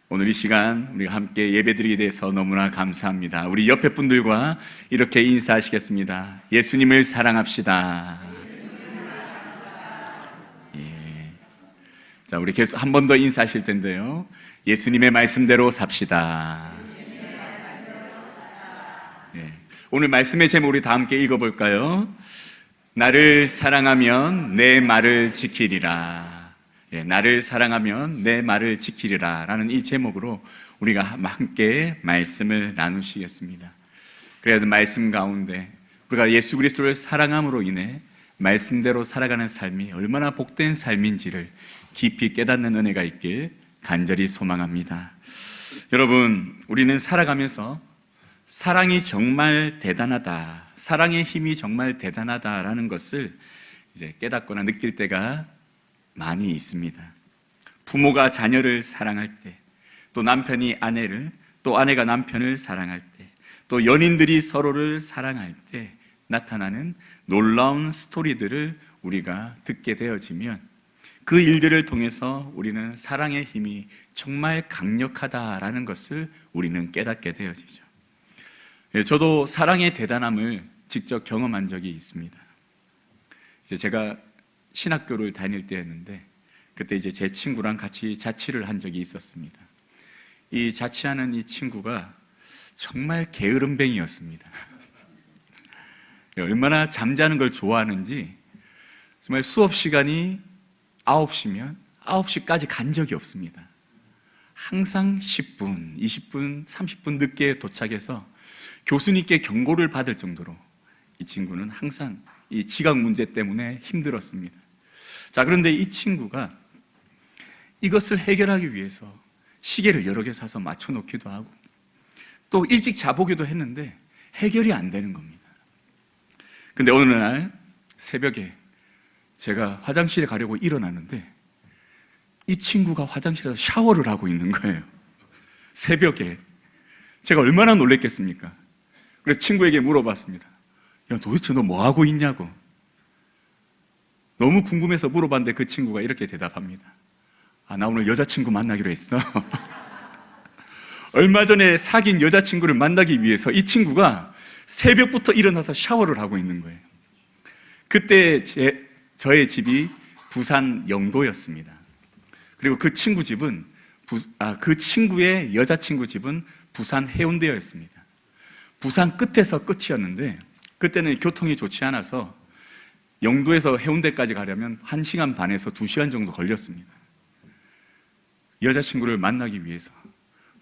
오늘 이 시간 우리가 함께 예배드리게 돼서 너무나 감사합니다. 우리 옆에 분들과 이렇게 인사하시겠습니다. 예수님을 사랑합시다. 예. 자, 우리 계속 한 번 더 인사하실 텐데요. 예수님의 말씀대로 삽시다. 예. 오늘 말씀의 제목 우리 다 함께 읽어볼까요? 나를 사랑하면 내 말을 지키리라. 예, 나를 사랑하면 내 말을 지키리라 라는 이 제목으로 우리가 함께 말씀을 나누시겠습니다. 그래서 말씀 가운데 우리가 예수 그리스도를 사랑함으로 인해 말씀대로 살아가는 삶이 얼마나 복된 삶인지를 깊이 깨닫는 은혜가 있길 간절히 소망합니다. 여러분, 우리는 살아가면서 사랑이 정말 대단하다, 사랑의 힘이 정말 대단하다라는 것을 이제 깨닫거나 느낄 때가 많이 있습니다. 부모가 자녀를 사랑할 때, 또 남편이 아내를, 또 아내가 남편을 사랑할 때, 또 연인들이 서로를 사랑할 때 나타나는 놀라운 스토리들을 우리가 듣게 되어지면 그 일들을 통해서 우리는 사랑의 힘이 정말 강력하다라는 것을 우리는 깨닫게 되어지죠. 저도 사랑의 대단함을 직접 경험한 적이 있습니다. 이제 제가 신학교를 다닐 때였는데 그때 이제 제 친구랑 같이 자취를 한 적이 있었습니다. 이 자취하는 이 친구가 정말 게으름뱅이였습니다. 얼마나 잠자는 걸 좋아하는지 정말 수업 시간이 9시면 9시까지 간 적이 없습니다. 항상 10분, 20분, 30분 늦게 도착해서 교수님께 경고를 받을 정도로 이 친구는 항상 이 지각 문제 때문에 힘들었습니다. 자, 그런데 이 친구가 이것을 해결하기 위해서 시계를 여러 개 사서 맞춰놓기도 하고 또 일찍 자보기도 했는데 해결이 안 되는 겁니다. 근데 어느 날 새벽에 제가 화장실에 가려고 일어났는데 이 친구가 화장실에서 샤워를 하고 있는 거예요. 새벽에. 제가 얼마나 놀랬겠습니까? 그래서 친구에게 물어봤습니다. 야, 도대체 너 뭐 하고 있냐고. 너무 궁금해서 물어봤는데 그 친구가 이렇게 대답합니다. 나 오늘 여자친구 만나기로 했어. 얼마 전에 사귄 여자친구를 만나기 위해서 이 친구가 새벽부터 일어나서 샤워를 하고 있는 거예요. 그때 저의 집이 부산 영도였습니다. 그리고 그 친구 집은 그 친구의 여자친구 집은 부산 해운대였습니다. 부산 끝에서 끝이었는데 그때는 교통이 좋지 않아서 영도에서 해운대까지 가려면 1시간 반에서 2시간 정도 걸렸습니다. 여자친구를 만나기 위해서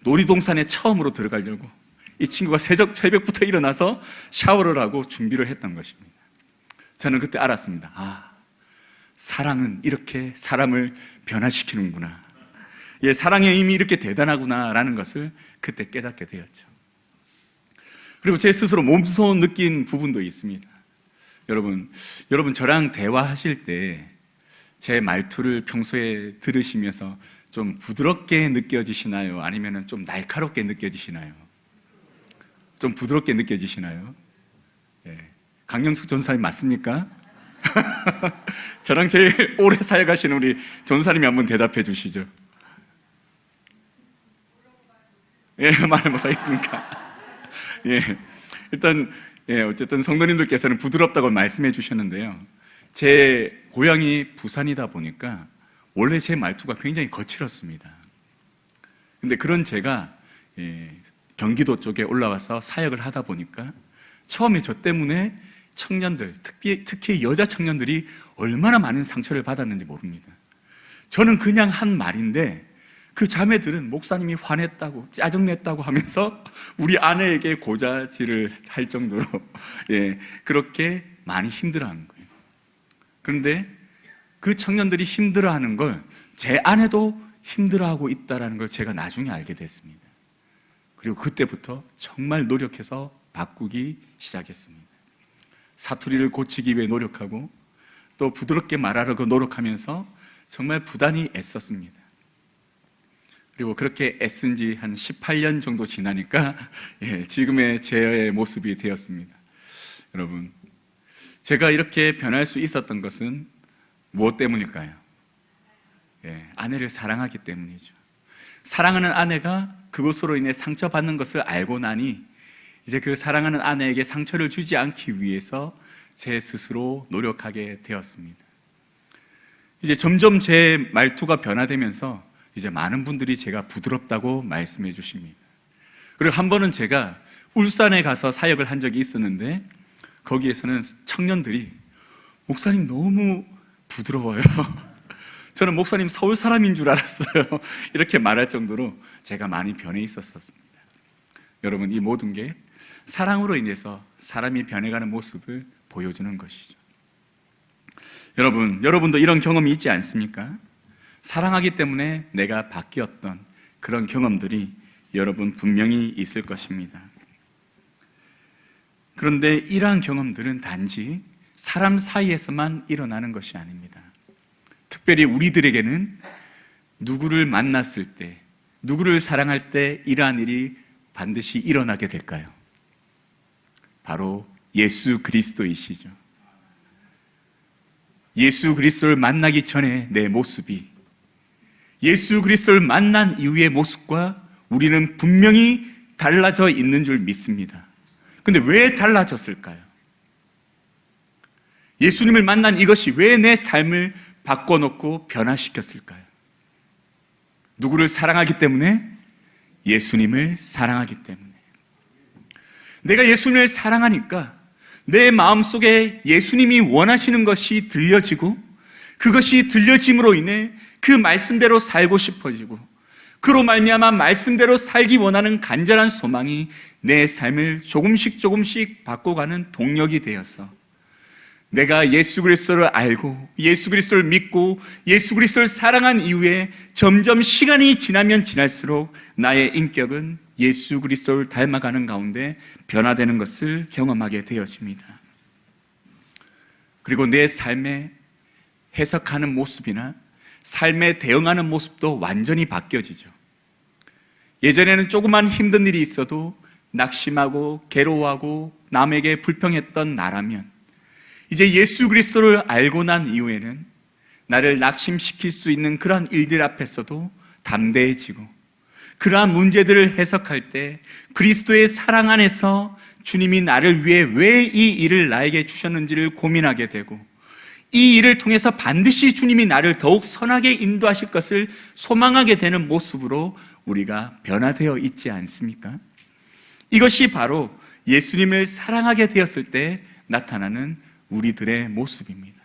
놀이동산에 처음으로 들어가려고 이 친구가 새벽부터 일어나서 샤워를 하고 준비를 했던 것입니다. 저는 그때 알았습니다. 사랑은 이렇게 사람을 변화시키는구나. 예, 사랑의 힘이 이렇게 대단하구나 라는 것을 그때 깨닫게 되었죠. 그리고 제 스스로 몸소 느낀 부분도 있습니다. 여러분 저랑 대화하실 때 제 말투를 평소에 들으시면서 좀 부드럽게 느껴지시나요? 아니면 좀 날카롭게 느껴지시나요? 좀 부드럽게 느껴지시나요? 예. 강영숙 전사님 맞습니까? 저랑 제일 오래 사역하시는 우리 전사님이 한번 대답해 주시죠. 예, 말을 못하겠습니까? 예, 일단 어쨌든 성도님들께서는 부드럽다고 말씀해 주셨는데요. 제 고향이 부산이다 보니까 원래 제 말투가 굉장히 거칠었습니다. 근데 그런 제가 경기도 쪽에 올라와서 사역을 하다 보니까 처음에 저 때문에 청년들, 특히 여자 청년들이 얼마나 많은 상처를 받았는지 모릅니다. 저는 그냥 한 말인데 그 자매들은 목사님이 화냈다고 짜증냈다고 하면서 우리 아내에게 고자질을 할 정도로 그렇게 많이 힘들어하는 거예요. 그런데 그 청년들이 힘들어하는 걸 제 아내도 힘들어하고 있다는 걸 제가 나중에 알게 됐습니다. 그리고 그때부터 정말 노력해서 바꾸기 시작했습니다. 사투리를 고치기 위해 노력하고 또 부드럽게 말하려고 노력하면서 정말 부단히 애썼습니다. 그리고 그렇게 애쓴 지 한 18년 정도 지나니까 지금의 제 모습이 되었습니다. 여러분, 제가 이렇게 변할 수 있었던 것은 무엇 때문일까요? 아내를 사랑하기 때문이죠. 사랑하는 아내가 그것으로 인해 상처받는 것을 알고 나니 이제 그 사랑하는 아내에게 상처를 주지 않기 위해서 제 스스로 노력하게 되었습니다. 이제 점점 제 말투가 변화되면서 이제 많은 분들이 제가 부드럽다고 말씀해 주십니다. 그리고 한 번은 제가 울산에 가서 사역을 한 적이 있었는데 거기에서는 청년들이 목사님 너무 부드러워요. 저는 목사님 서울 사람인 줄 알았어요. 이렇게 말할 정도로 제가 많이 변해 있었습니다. 여러분, 이 모든 게 사랑으로 인해서 사람이 변해가는 모습을 보여주는 것이죠. 여러분도 이런 경험이 있지 않습니까? 사랑하기 때문에 내가 바뀌었던 그런 경험들이 여러분 분명히 있을 것입니다. 그런데 이러한 경험들은 단지 사람 사이에서만 일어나는 것이 아닙니다. 특별히 우리들에게는 누구를 만났을 때, 누구를 사랑할 때 이러한 일이 반드시 일어나게 될까요? 바로 예수 그리스도이시죠. 예수 그리스도를 만나기 전에 내 모습이 예수 그리스도를 만난 이후의 모습과 우리는 분명히 달라져 있는 줄 믿습니다. 근데 왜 달라졌을까요? 예수님을 만난 이것이 왜 내 삶을 바꿔놓고 변화시켰을까요? 누구를 사랑하기 때문에? 예수님을 사랑하기 때문에. 내가 예수님을 사랑하니까 내 마음속에 예수님이 원하시는 것이 들려지고 그것이 들려짐으로 인해 그 말씀대로 살고 싶어지고 그로 말미암아 말씀대로 살기 원하는 간절한 소망이 내 삶을 조금씩 바꿔가는 동력이 되어서 내가 예수 그리스도를 알고 예수 그리스도를 믿고 예수 그리스도를 사랑한 이후에 점점 시간이 지나면 지날수록 나의 인격은 예수 그리스도를 닮아가는 가운데 변화되는 것을 경험하게 되어집니다. 그리고 내 삶에 해석하는 모습이나 삶에 대응하는 모습도 완전히 바뀌어지죠. 예전에는 조그만 힘든 일이 있어도 낙심하고 괴로워하고 남에게 불평했던 나라면 이제 예수 그리스도를 알고 난 이후에는 나를 낙심시킬 수 있는 그러한 일들 앞에서도 담대해지고 그러한 문제들을 해석할 때 그리스도의 사랑 안에서 주님이 나를 위해 왜 이 일을 나에게 주셨는지를 고민하게 되고 이 일을 통해서 반드시 주님이 나를 더욱 선하게 인도하실 것을 소망하게 되는 모습으로 우리가 변화되어 있지 않습니까? 이것이 바로 예수님을 사랑하게 되었을 때 나타나는 우리들의 모습입니다.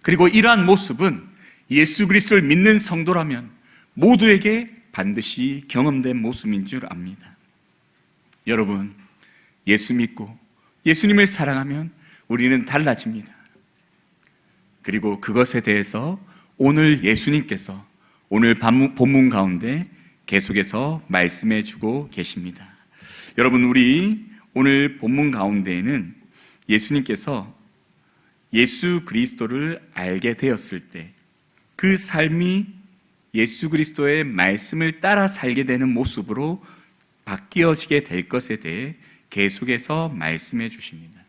그리고 이러한 모습은 예수 그리스도를 믿는 성도라면 모두에게 반드시 경험된 모습인 줄 압니다. 여러분, 예수 믿고 예수님을 사랑하면 우리는 달라집니다. 그리고 그것에 대해서 오늘 예수님께서 오늘 본문 가운데 계속해서 말씀해 주고 계십니다. 여러분, 우리 오늘 본문 가운데에는 예수님께서 예수 그리스도를 알게 되었을 때 그 삶이 예수 그리스도의 말씀을 따라 살게 되는 모습으로 바뀌어지게 될 것에 대해 계속해서 말씀해 주십니다.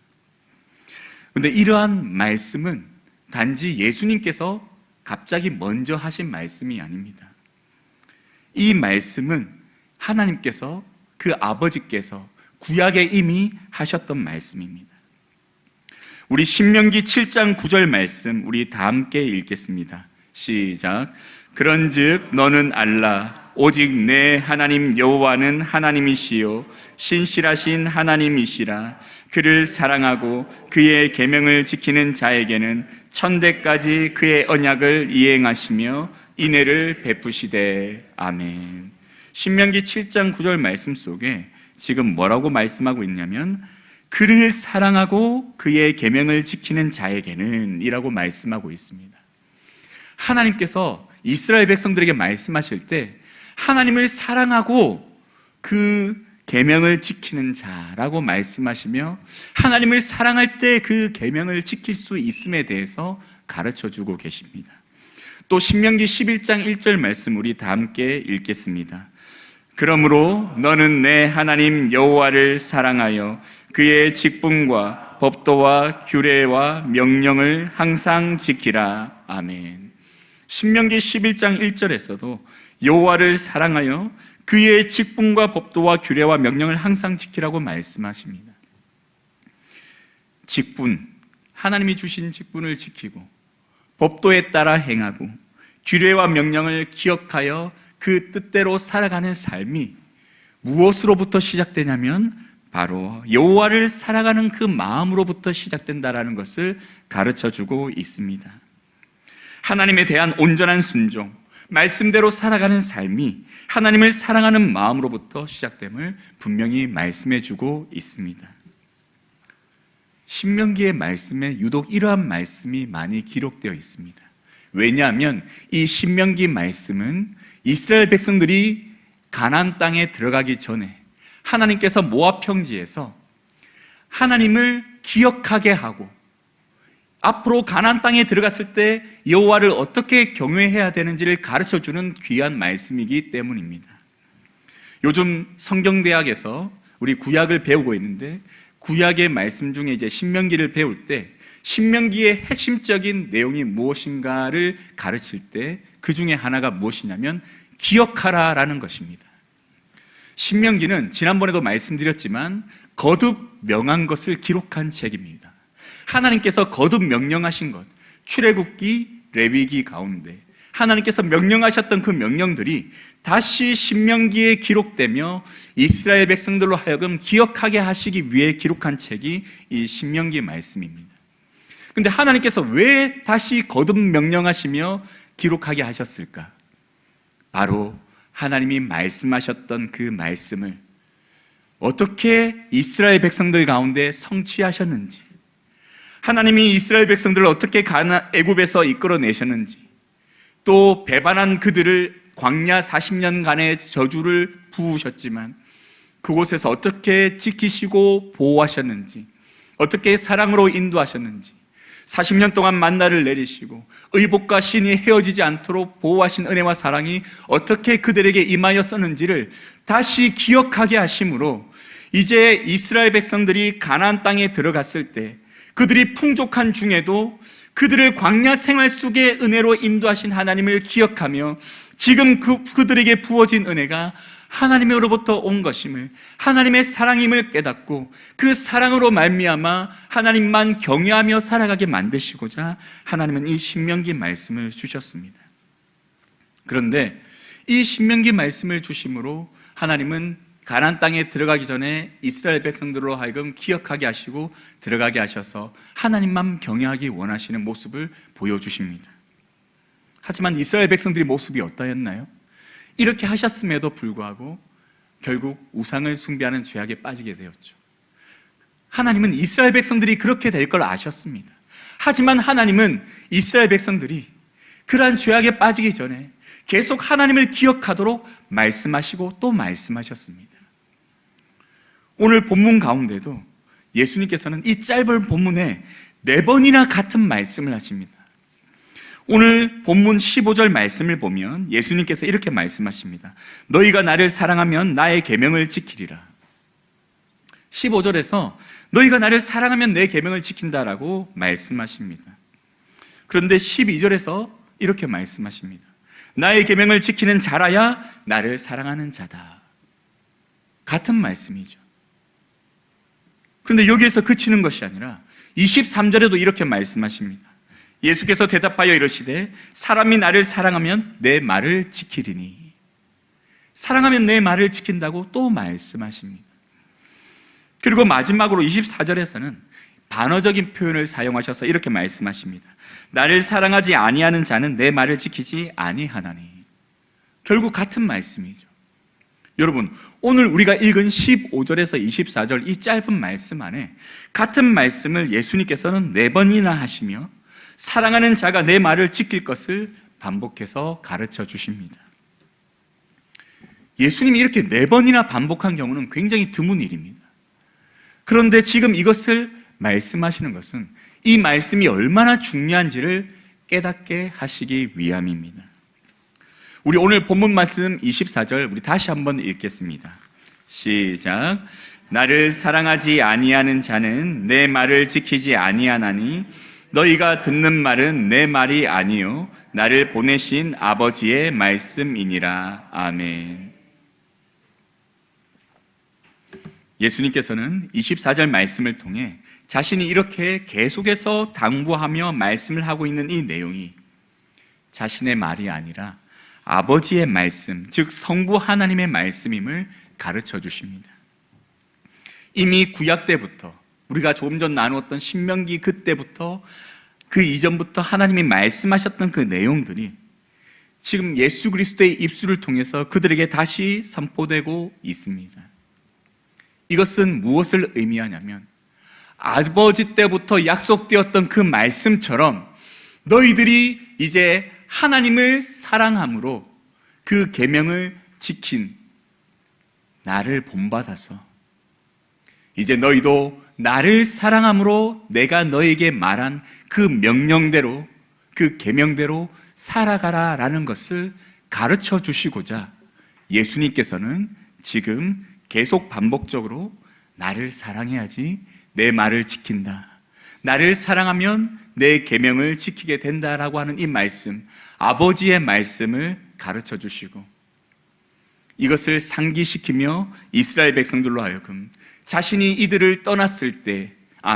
그런데 이러한 말씀은 단지 예수님께서 갑자기 먼저 하신 말씀이 아닙니다. 이 말씀은 하나님께서 그 아버지께서 구약에 이미 하셨던 말씀입니다. 우리 신명기 7장 9절 말씀 우리 다 함께 읽겠습니다. 시작. 그런즉 너는 알라 오직 내 하나님 여호와는 하나님이시요 신실하신 하나님이시라. 그를 사랑하고 그의 계명을 지키는 자에게는 천대까지 그의 언약을 이행하시며 인애를 베푸시되. 아멘. 신명기 7장 9절 말씀 속에 지금 뭐라고 말씀하고 있냐면 그를 사랑하고 그의 계명을 지키는 자에게는 이라고 말씀하고 있습니다. 하나님께서 이스라엘 백성들에게 말씀하실 때 하나님을 사랑하고 그 계명을 지키는 자라고 말씀하시며 하나님을 사랑할 때 그 계명을 지킬 수 있음에 대해서 가르쳐주고 계십니다. 또 신명기 11장 1절 말씀 우리 다 함께 읽겠습니다. 그러므로 너는 내 하나님 여호와를 사랑하여 그의 직분과 법도와 규례와 명령을 항상 지키라. 아멘. 신명기 11장 1절에서도 여호와를 사랑하여 그의 직분과 법도와 규례와 명령을 항상 지키라고 말씀하십니다. 직분, 하나님이 주신 직분을 지키고 법도에 따라 행하고 규례와 명령을 기억하여 그 뜻대로 살아가는 삶이 무엇으로부터 시작되냐면 바로 여호와를 사랑하는 그 마음으로부터 시작된다라는 것을 가르쳐주고 있습니다. 하나님에 대한 온전한 순종, 말씀대로 살아가는 삶이 하나님을 사랑하는 마음으로부터 시작됨을 분명히 말씀해주고 있습니다. 신명기의 말씀에 유독 이러한 말씀이 많이 기록되어 있습니다. 왜냐하면 이 신명기 말씀은 이스라엘 백성들이 가나안 땅에 들어가기 전에 하나님께서 모압 평지에서 하나님을 기억하게 하고 앞으로 가나안 땅에 들어갔을 때 여호와를 어떻게 경외해야 되는지를 가르쳐주는 귀한 말씀이기 때문입니다. 요즘 성경대학에서 우리 구약을 배우고 있는데 구약의 말씀 중에 이제 신명기를 배울 때 신명기의 핵심적인 내용이 무엇인가를 가르칠 때 그 중에 하나가 무엇이냐면 기억하라라는 것입니다. 신명기는 지난번에도 말씀드렸지만 거듭 명한 것을 기록한 책입니다. 하나님께서 거듭 명령하신 것, 출애굽기, 레위기 가운데 하나님께서 명령하셨던 그 명령들이 다시 신명기에 기록되며 이스라엘 백성들로 하여금 기억하게 하시기 위해 기록한 책이 이 신명기 말씀입니다. 그런데 하나님께서 왜 다시 거듭 명령하시며 기록하게 하셨을까? 바로 하나님이 말씀하셨던 그 말씀을 어떻게 이스라엘 백성들 가운데 성취하셨는지, 하나님이 이스라엘 백성들을 어떻게 애굽에서 이끌어내셨는지, 또 배반한 그들을 광야 40년간의 저주를 부으셨지만 그곳에서 어떻게 지키시고 보호하셨는지, 어떻게 사랑으로 인도하셨는지, 40년 동안 만나를 내리시고 의복과 신이 헤어지지 않도록 보호하신 은혜와 사랑이 어떻게 그들에게 임하였었는지를 다시 기억하게 하심으로 이제 이스라엘 백성들이 가나안 땅에 들어갔을 때 그들이 풍족한 중에도 그들을 광야 생활 속의 은혜로 인도하신 하나님을 기억하며 지금 그들에게 부어진 은혜가 하나님으로부터 온 것임을, 하나님의 사랑임을 깨닫고 그 사랑으로 말미암아 하나님만 경외하며 살아가게 만드시고자 하나님은 이 신명기 말씀을 주셨습니다. 그런데 이 신명기 말씀을 주심으로 하나님은 가나안 땅에 들어가기 전에 이스라엘 백성들로 하여금 기억하게 하시고 들어가게 하셔서 하나님만 경외하기 원하시는 모습을 보여주십니다. 하지만 이스라엘 백성들의 모습이 어떠했나요? 이렇게 하셨음에도 불구하고 결국 우상을 숭배하는 죄악에 빠지게 되었죠. 하나님은 이스라엘 백성들이 그렇게 될 걸 아셨습니다. 하지만 하나님은 이스라엘 백성들이 그러한 죄악에 빠지기 전에 계속 하나님을 기억하도록 말씀하시고 또 말씀하셨습니다. 오늘 본문 가운데도 예수님께서는 이 짧은 본문에 4번이나 같은 말씀을 하십니다. 오늘 본문 15절 말씀을 보면 예수님께서 이렇게 말씀하십니다. 너희가 나를 사랑하면 나의 계명을 지키리라. 15절에서 너희가 나를 사랑하면 내 계명을 지킨다라고 말씀하십니다. 그런데 12절에서 이렇게 말씀하십니다. 나의 계명을 지키는 자라야 나를 사랑하는 자다. 같은 말씀이죠. 그런데 여기에서 그치는 것이 아니라 23절에도 이렇게 말씀하십니다. 예수께서 대답하여 이르시되 사람이 나를 사랑하면 내 말을 지키리니. 사랑하면 내 말을 지킨다고 또 말씀하십니다. 그리고 마지막으로 24절에서는 반어적인 표현을 사용하셔서 이렇게 말씀하십니다. 나를 사랑하지 아니하는 자는 내 말을 지키지 아니하나니. 결국 같은 말씀이죠. 여러분, 오늘 우리가 읽은 15절에서 24절 이 짧은 말씀 안에 같은 말씀을 예수님께서는 4번이나 하시며 사랑하는 자가 내 말을 지킬 것을 반복해서 가르쳐 주십니다. 예수님이 이렇게 4번이나 반복한 경우는 굉장히 드문 일입니다. 그런데 지금 이것을 말씀하시는 것은 이 말씀이 얼마나 중요한지를 깨닫게 하시기 위함입니다. 우리 오늘 본문 말씀 24절 우리 다시 한번 읽겠습니다. 시작. 나를 사랑하지 아니하는 자는 내 말을 지키지 아니하나니 너희가 듣는 말은 내 말이 아니요 나를 보내신 아버지의 말씀이니라. 아멘. 예수님께서는 24절 말씀을 통해 자신이 이렇게 계속해서 당부하며 말씀을 하고 있는 이 내용이 자신의 말이 아니라 아버지의 말씀, 즉 성부 하나님의 말씀임을 가르쳐 주십니다. 이미 구약 때부터, 우리가 조금 전 나누었던 신명기 그때부터, 그 이전부터 하나님이 말씀하셨던 그 내용들이 지금 예수 그리스도의 입술을 통해서 그들에게 다시 선포되고 있습니다. 이것은 무엇을 의미하냐면 아버지 때부터 약속되었던 그 말씀처럼 너희들이 이제 하나님을 사랑함으로 그 계명을 지킨 나를 본받아서 이제 너희도 나를 사랑함으로 내가 너에게 말한 그 명령대로, 그 계명대로 살아가라라는 것을 가르쳐 주시고자 예수님께서는 지금 계속 반복적으로 나를 사랑해야지 내 말을 지킨다, 나를 사랑하면 내 계명을 지키게 된다라고 하는 이 말씀, 아버지의 말씀을 가르쳐 주시고 이것을 상기시키며 이스라엘 백성들로 하여금 자신이 이들을 떠났을 때,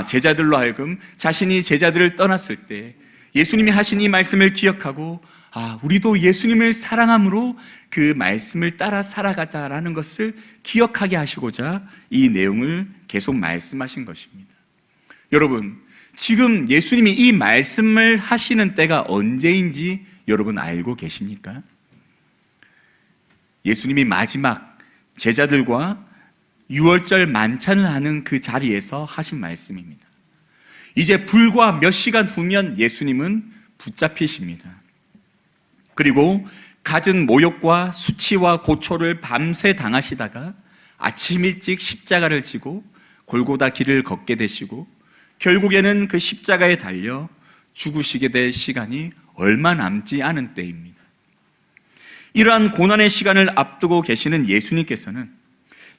제자들로 하여금 자신이 제자들을 떠났을 때 예수님이 하신 이 말씀을 기억하고 우리도 예수님을 사랑함으로 그 말씀을 따라 살아가자라는 것을 기억하게 하시고자 이 내용을 계속 말씀하신 것입니다. 여러분, 지금 예수님이 이 말씀을 하시는 때가 언제인지 여러분 알고 계십니까? 예수님이 마지막 제자들과 6월절 만찬을 하는 그 자리에서 하신 말씀입니다. 이제 불과 몇 시간 후면 예수님은 붙잡히십니다. 그리고 갖은 모욕과 수치와 고초를 밤새 당하시다가 아침 일찍 십자가를 지고 골고다 길을 걷게 되시고 결국에는 그 십자가에 달려 죽으시게 될 시간이 얼마 남지 않은 때입니다. 이러한 고난의 시간을 앞두고 계시는 예수님께서는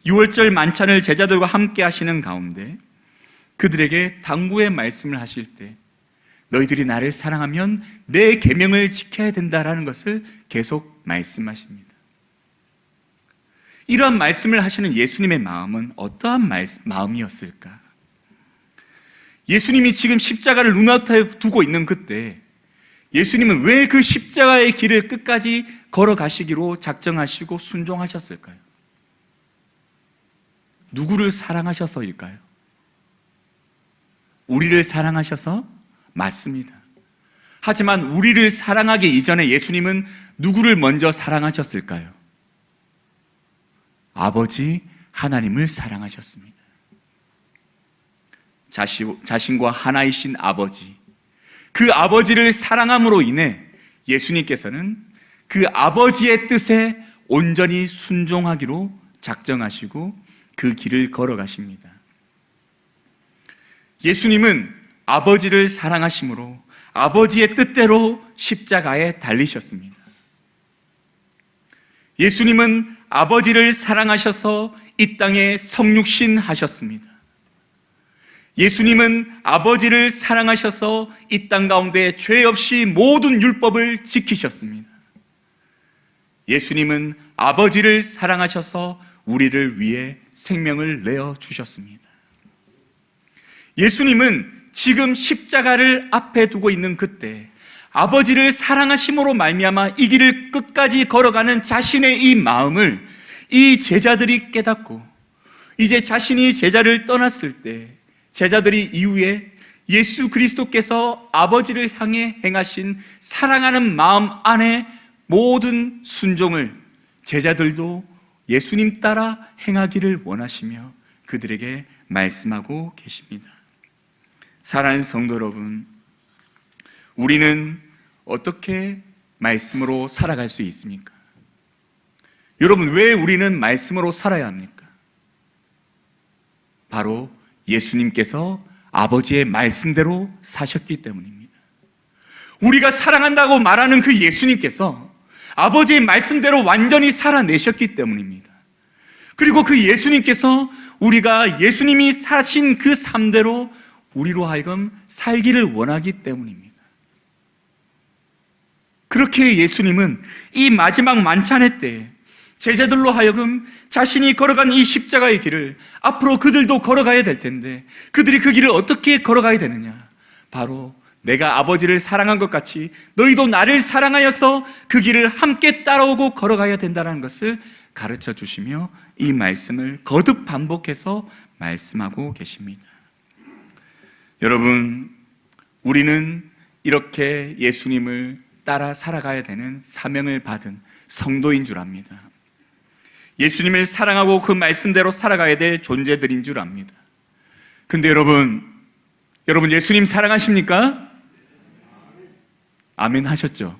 6월절 만찬을 제자들과 함께 하시는 가운데 그들에게 당부의 말씀을 하실 때 너희들이 나를 사랑하면 내 계명을 지켜야 된다라는 것을 계속 말씀하십니다. 이러한 말씀을 하시는 예수님의 마음은 어떠한 마음이었을까? 예수님이 지금 십자가를 눈앞에 두고 있는 그때 예수님은 왜 그 십자가의 길을 끝까지 걸어가시기로 작정하시고 순종하셨을까요? 누구를 사랑하셔서일까요? 우리를 사랑하셔서? 맞습니다. 하지만 우리를 사랑하기 이전에 예수님은 누구를 먼저 사랑하셨을까요? 아버지 하나님을 사랑하셨습니다. 자신과 하나이신 아버지, 그 아버지를 사랑함으로 인해 예수님께서는 그 아버지의 뜻에 온전히 순종하기로 작정하시고 그 길을 걸어가십니다. 예수님은 아버지를 사랑하심으로 아버지의 뜻대로 십자가에 달리셨습니다. 예수님은 아버지를 사랑하셔서 이 땅에 성육신 하셨습니다. 예수님은 아버지를 사랑하셔서 이 땅 가운데 죄 없이 모든 율법을 지키셨습니다. 예수님은 아버지를 사랑하셔서 우리를 위해 생명을 내어 주셨습니다. 예수님은 지금 십자가를 앞에 두고 있는 그때 아버지를 사랑하심으로 말미암아 이 길을 끝까지 걸어가는 자신의 이 마음을 이 제자들이 깨닫고 이제 자신이 제자를 떠났을 때 제자들이 이후에 예수 그리스도께서 아버지를 향해 행하신 사랑하는 마음 안에 모든 순종을 제자들도 예수님 따라 행하기를 원하시며 그들에게 말씀하고 계십니다. 사랑하는 성도 여러분, 우리는 어떻게 말씀으로 살아갈 수 있습니까? 여러분, 왜 우리는 말씀으로 살아야 합니까? 바로 예수님께서 아버지의 말씀대로 사셨기 때문입니다. 우리가 사랑한다고 말하는 그 예수님께서 아버지의 말씀대로 완전히 살아내셨기 때문입니다. 그리고 그 예수님께서 우리가 예수님이 사신 그 삶대로 우리로 하여금 살기를 원하기 때문입니다. 그렇게 예수님은 이 마지막 만찬의 때에 제자들로 하여금 자신이 걸어간 이 십자가의 길을 앞으로 그들도 걸어가야 될 텐데, 그들이 그 길을 어떻게 걸어가야 되느냐? 바로 내가 아버지를 사랑한 것 같이 너희도 나를 사랑하여서 그 길을 함께 따라오고 걸어가야 된다는 것을 가르쳐 주시며 이 말씀을 거듭 반복해서 말씀하고 계십니다. 여러분, 우리는 이렇게 예수님을 따라 살아가야 되는 사명을 받은 성도인 줄 압니다. 예수님을 사랑하고 그 말씀대로 살아가야 될 존재들인 줄 압니다. 근데 여러분 예수님 사랑하십니까? 아멘 하셨죠?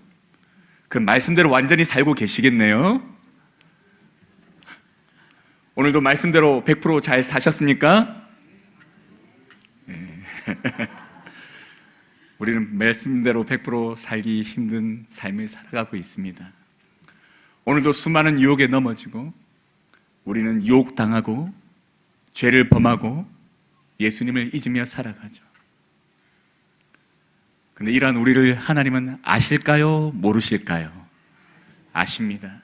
그 말씀대로 완전히 살고 계시겠네요. 오늘도 말씀대로 100% 잘 사셨습니까? 네. 우리는 말씀대로 100% 살기 힘든 삶을 살아가고 있습니다. 오늘도 수많은 유혹에 넘어지고 우리는 유혹당하고 죄를 범하고 예수님을 잊으며 살아가죠. 근데 이러한 우리를 하나님은 아실까요? 모르실까요? 아십니다.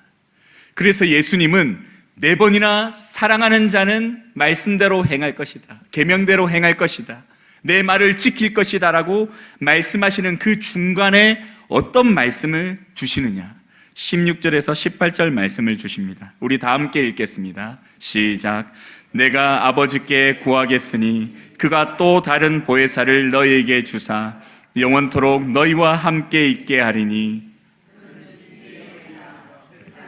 그래서 예수님은 4번이나 사랑하는 자는 말씀대로 행할 것이다, 계명대로 행할 것이다, 내 말을 지킬 것이다 라고 말씀하시는 그 중간에 어떤 말씀을 주시느냐? 16절에서 18절 말씀을 주십니다. 우리 다 함께 읽겠습니다. 시작. 내가 아버지께 구하겠으니 그가 또 다른 보혜사를 너희에게 주사 영원토록 너희와 함께 있게 하리니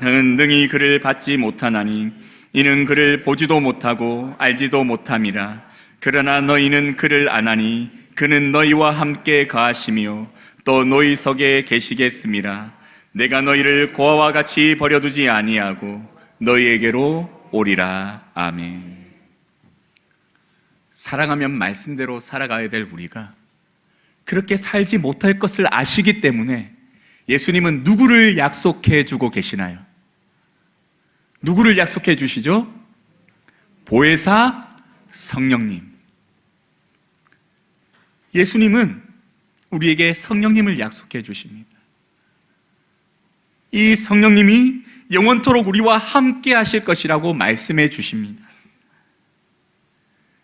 너는 능히 그를 받지 못하나니 이는 그를 보지도 못하고 알지도 못함이라. 그러나 너희는 그를 아나니 그는 너희와 함께 거하시며 또 너희 속에 계시겠음이라. 내가 너희를 고아와 같이 버려두지 아니하고 너희에게로 오리라. 아멘. 사랑하면 말씀대로 살아가야 될 우리가 그렇게 살지 못할 것을 아시기 때문에 예수님은 누구를 약속해 주고 계시나요? 누구를 약속해 주시죠? 보혜사 성령님. 예수님은 우리에게 성령님을 약속해 주십니다. 이 성령님이 영원토록 우리와 함께 하실 것이라고 말씀해 주십니다.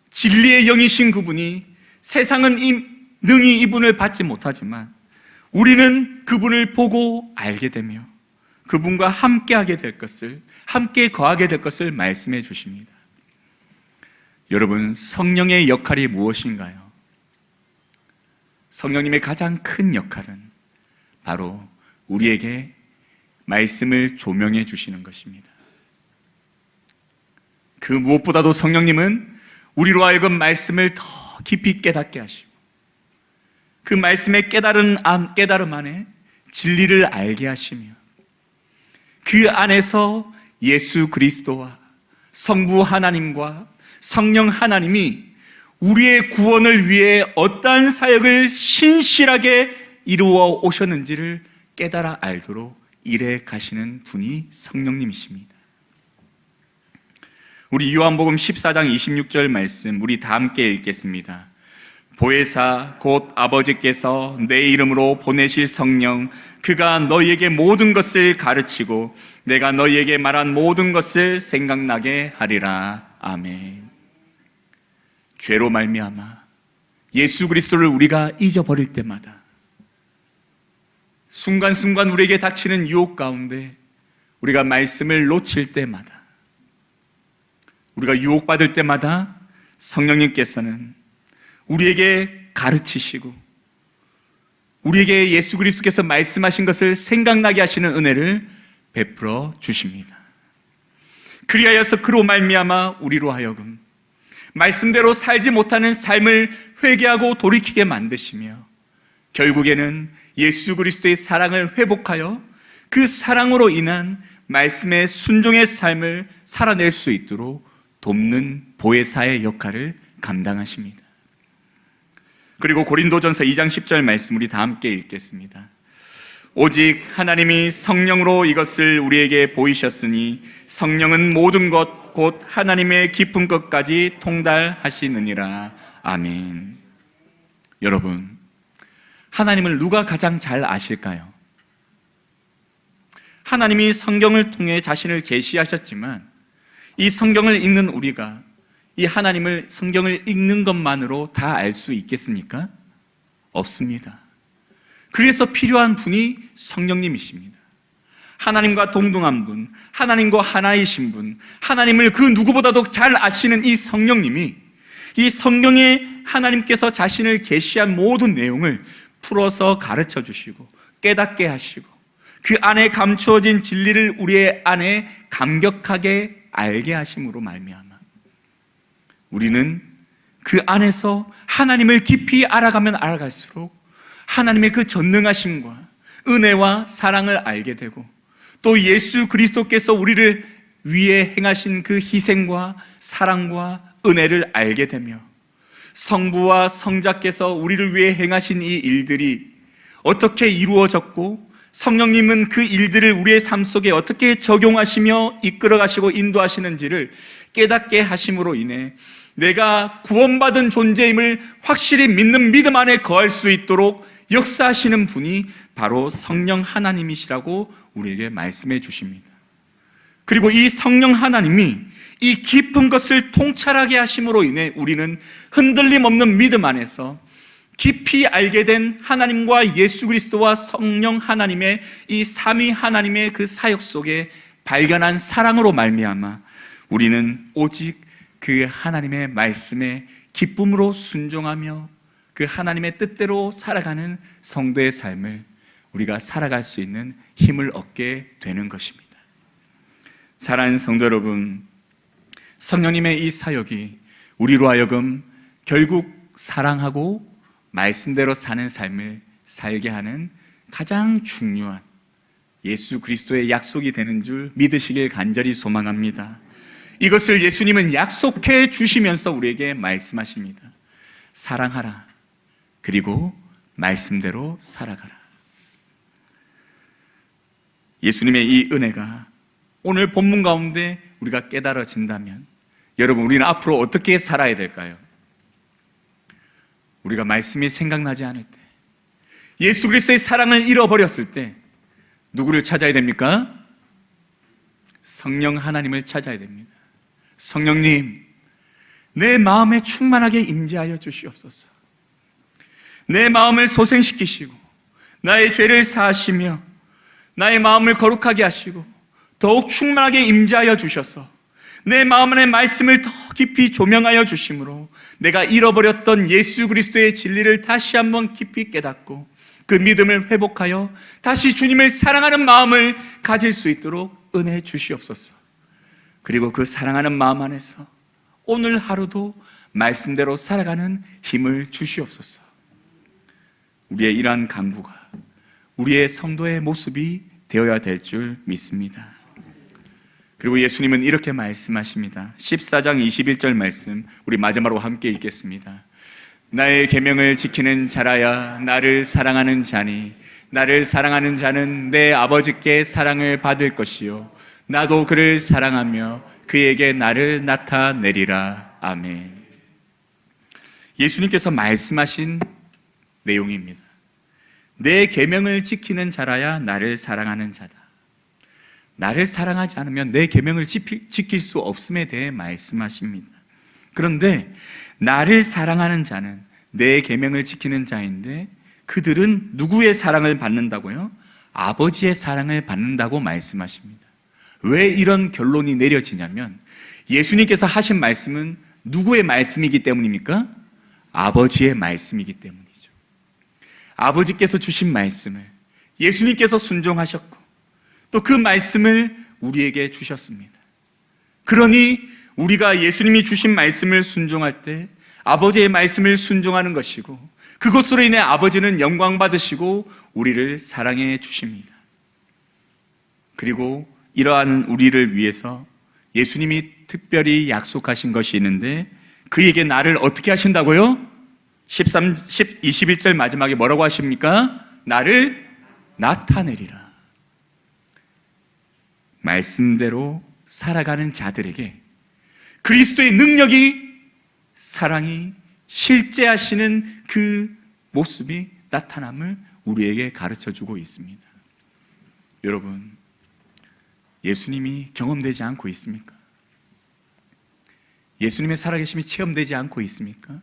진리의 영이신 그분이 세상은 능히 이분을 받지 못하지만 우리는 그분을 보고 알게 되며 그분과 함께 하게 될 것을, 함께 거하게 될 것을 말씀해 주십니다. 여러분, 성령의 역할이 무엇인가요? 성령님의 가장 큰 역할은 바로 우리에게 말씀을 조명해 주시는 것입니다. 그 무엇보다도 성령님은 우리로 하여금 말씀을 더 깊이 깨닫게 하시고 그 말씀의 깨달음 안에 진리를 알게 하시며 그 안에서 예수 그리스도와 성부 하나님과 성령 하나님이 우리의 구원을 위해 어떠한 사역을 신실하게 이루어 오셨는지를 깨달아 알도록 일해 가시는 분이 성령님이십니다. 우리 요한복음 14장 26절 말씀 우리 다 함께 읽겠습니다. 보혜사 곧 아버지께서 내 이름으로 보내실 성령 그가 너희에게 모든 것을 가르치고 내가 너희에게 말한 모든 것을 생각나게 하리라. 아멘. 죄로 말미암아 예수 그리스도를 우리가 잊어버릴 때마다 순간순간 우리에게 닥치는 유혹 가운데 우리가 말씀을 놓칠 때마다 우리가 유혹받을 때마다 성령님께서는 우리에게 가르치시고 우리에게 예수 그리스도께서 말씀하신 것을 생각나게 하시는 은혜를 베풀어 주십니다. 그리하여서 그로 말미암아 우리로 하여금 말씀대로 살지 못하는 삶을 회개하고 돌이키게 만드시며 결국에는 예수 그리스도의 사랑을 회복하여 그 사랑으로 인한 말씀의 순종의 삶을 살아낼 수 있도록 돕는 보혜사의 역할을 감당하십니다. 그리고 고린도전서 2장 10절 말씀 우리 다 함께 읽겠습니다. 오직 하나님이 성령으로 이것을 우리에게 보이셨으니 성령은 모든 것 곧 하나님의 깊은 것까지 통달하시느니라. 아멘. 여러분, 하나님을 누가 가장 잘 아실까요? 하나님이 성경을 통해 자신을 계시하셨지만 이 성경을 읽는 우리가 이 하나님을 성경을 읽는 것만으로 다 알 수 있겠습니까? 없습니다. 그래서 필요한 분이 성령님이십니다. 하나님과 동등한 분, 하나님과 하나이신 분, 하나님을 그 누구보다도 잘 아시는 이 성령님이 이 성경에 하나님께서 자신을 계시한 모든 내용을 풀어서 가르쳐 주시고 깨닫게 하시고 그 안에 감추어진 진리를 우리의 안에 감격하게 알게 하심으로 말미암아 우리는 그 안에서 하나님을 깊이 알아가면 알아갈수록 하나님의 그 전능하심과 은혜와 사랑을 알게 되고 또 예수 그리스도께서 우리를 위해 행하신 그 희생과 사랑과 은혜를 알게 되며 성부와 성자께서 우리를 위해 행하신 이 일들이 어떻게 이루어졌고 성령님은 그 일들을 우리의 삶 속에 어떻게 적용하시며 이끌어가시고 인도하시는지를 깨닫게 하심으로 인해 내가 구원받은 존재임을 확실히 믿는 믿음 안에 거할 수 있도록 역사하시는 분이 바로 성령 하나님이시라고 우리에게 말씀해 주십니다. 그리고 이 성령 하나님이 이 깊은 것을 통찰하게 하심으로 인해 우리는 흔들림 없는 믿음 안에서 깊이 알게 된 하나님과 예수 그리스도와 성령 하나님의 이 삼위 하나님의 그 사역 속에 발견한 사랑으로 말미암아 우리는 오직 그 하나님의 말씀에 기쁨으로 순종하며 그 하나님의 뜻대로 살아가는 성도의 삶을 우리가 살아갈 수 있는 힘을 얻게 되는 것입니다. 사랑하는 성도 여러분, 성령님의 이 사역이 우리로 하여금 결국 사랑하고 말씀대로 사는 삶을 살게 하는 가장 중요한 예수 그리스도의 약속이 되는 줄 믿으시길 간절히 소망합니다. 이것을 예수님은 약속해 주시면서 우리에게 말씀하십니다. 사랑하라. 그리고 말씀대로 살아가라. 예수님의 이 은혜가 오늘 본문 가운데 우리가 깨달아진다면 여러분, 우리는 앞으로 어떻게 살아야 될까요? 우리가 말씀이 생각나지 않을 때, 예수 그리스도의 사랑을 잃어버렸을 때 누구를 찾아야 됩니까? 성령 하나님을 찾아야 됩니다. 성령님, 내 마음에 충만하게 임재하여 주시옵소서. 내 마음을 소생시키시고 나의 죄를 사하시며 나의 마음을 거룩하게 하시고 더욱 충만하게 임재하여 주셔서 내 마음 안의 말씀을 더 깊이 조명하여 주심으로 내가 잃어버렸던 예수 그리스도의 진리를 다시 한번 깊이 깨닫고 그 믿음을 회복하여 다시 주님을 사랑하는 마음을 가질 수 있도록 은혜 주시옵소서. 그리고 그 사랑하는 마음 안에서 오늘 하루도 말씀대로 살아가는 힘을 주시옵소서. 우리의 이러한 간구가 우리의 성도의 모습이 되어야 될 줄 믿습니다. 그리고 예수님은 이렇게 말씀하십니다. 14장 21절 말씀 우리 마지막으로 함께 읽겠습니다. 나의 계명을 지키는 자라야 나를 사랑하는 자니 나를 사랑하는 자는 내 아버지께 사랑을 받을 것이요 나도 그를 사랑하며 그에게 나를 나타내리라. 아멘. 예수님께서 말씀하신 내용입니다. 내 계명을 지키는 자라야 나를 사랑하는 자다. 나를 사랑하지 않으면 내 계명을 지킬 수 없음에 대해 말씀하십니다. 그런데 나를 사랑하는 자는 내 계명을 지키는 자인데 그들은 누구의 사랑을 받는다고요? 아버지의 사랑을 받는다고 말씀하십니다. 왜 이런 결론이 내려지냐면 예수님께서 하신 말씀은 누구의 말씀이기 때문입니까? 아버지의 말씀이기 때문이죠. 아버지께서 주신 말씀을 예수님께서 순종하셨고 또 그 말씀을 우리에게 주셨습니다. 그러니 우리가 예수님이 주신 말씀을 순종할 때 아버지의 말씀을 순종하는 것이고 그것으로 인해 아버지는 영광 받으시고 우리를 사랑해 주십니다. 그리고 이러한 우리를 위해서 예수님이 특별히 약속하신 것이 있는데 그에게 나를 어떻게 하신다고요? 21절 마지막에 뭐라고 하십니까? 나를 나타내리라. 말씀대로 살아가는 자들에게 그리스도의 능력이, 사랑이 실제하시는 그 모습이 나타남을 우리에게 가르쳐 주고 있습니다. 여러분, 예수님이 경험되지 않고 있습니까? 예수님의 살아계심이 체험되지 않고 있습니까?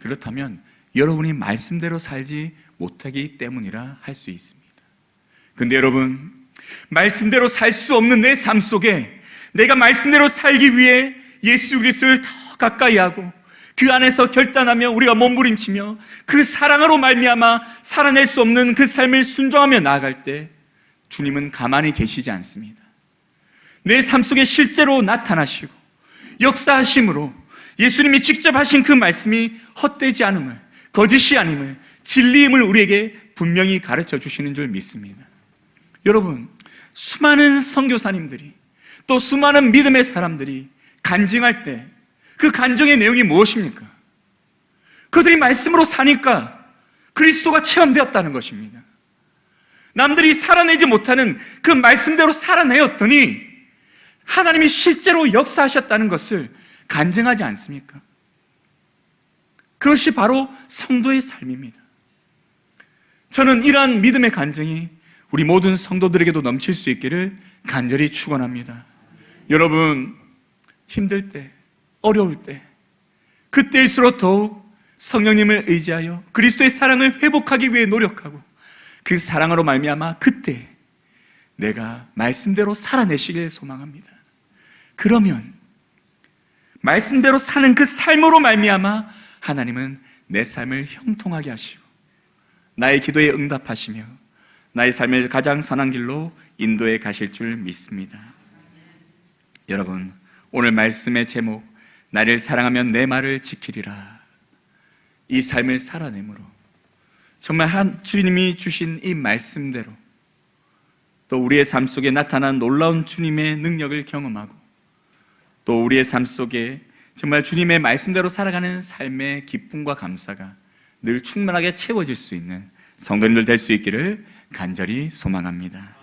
그렇다면 여러분이 말씀대로 살지 못하기 때문이라 할 수 있습니다. 근데 여러분, 말씀대로 살 수 없는 내 삶 속에 내가 말씀대로 살기 위해 예수 그리스도를 더 가까이 하고 그 안에서 결단하며 우리가 몸부림치며 그 사랑으로 말미암아 살아낼 수 없는 그 삶을 순종하며 나아갈 때 주님은 가만히 계시지 않습니다. 내 삶 속에 실제로 나타나시고 역사하심으로 예수님이 직접 하신 그 말씀이 헛되지 않음을, 거짓이 아님을, 진리임을 우리에게 분명히 가르쳐 주시는 줄 믿습니다. 여러분, 수많은 선교사님들이 또 수많은 믿음의 사람들이 간증할 때 그 간증의 내용이 무엇입니까? 그들이 말씀으로 사니까 그리스도가 체험되었다는 것입니다. 남들이 살아내지 못하는 그 말씀대로 살아내었더니 하나님이 실제로 역사하셨다는 것을 간증하지 않습니까? 그것이 바로 성도의 삶입니다. 저는 이러한 믿음의 간증이 우리 모든 성도들에게도 넘칠 수 있기를 간절히 축원합니다. 여러분, 힘들 때, 어려울 때, 그때일수록 더욱 성령님을 의지하여 그리스도의 사랑을 회복하기 위해 노력하고 그 사랑으로 말미암아 그때 내가 말씀대로 살아내시길 소망합니다. 그러면 말씀대로 사는 그 삶으로 말미암아 하나님은 내 삶을 형통하게 하시고 나의 기도에 응답하시며 나의 삶을 가장 선한 길로 인도해 가실 줄 믿습니다. 여러분, 오늘 말씀의 제목, 나를 사랑하면 내 말을 지키리라, 이 삶을 살아내므로 정말 주님이 주신 이 말씀대로 또 우리의 삶 속에 나타난 놀라운 주님의 능력을 경험하고 또 우리의 삶 속에 정말 주님의 말씀대로 살아가는 삶의 기쁨과 감사가 늘 충만하게 채워질 수 있는 성도님들 될 수 있기를 간절히 소망합니다.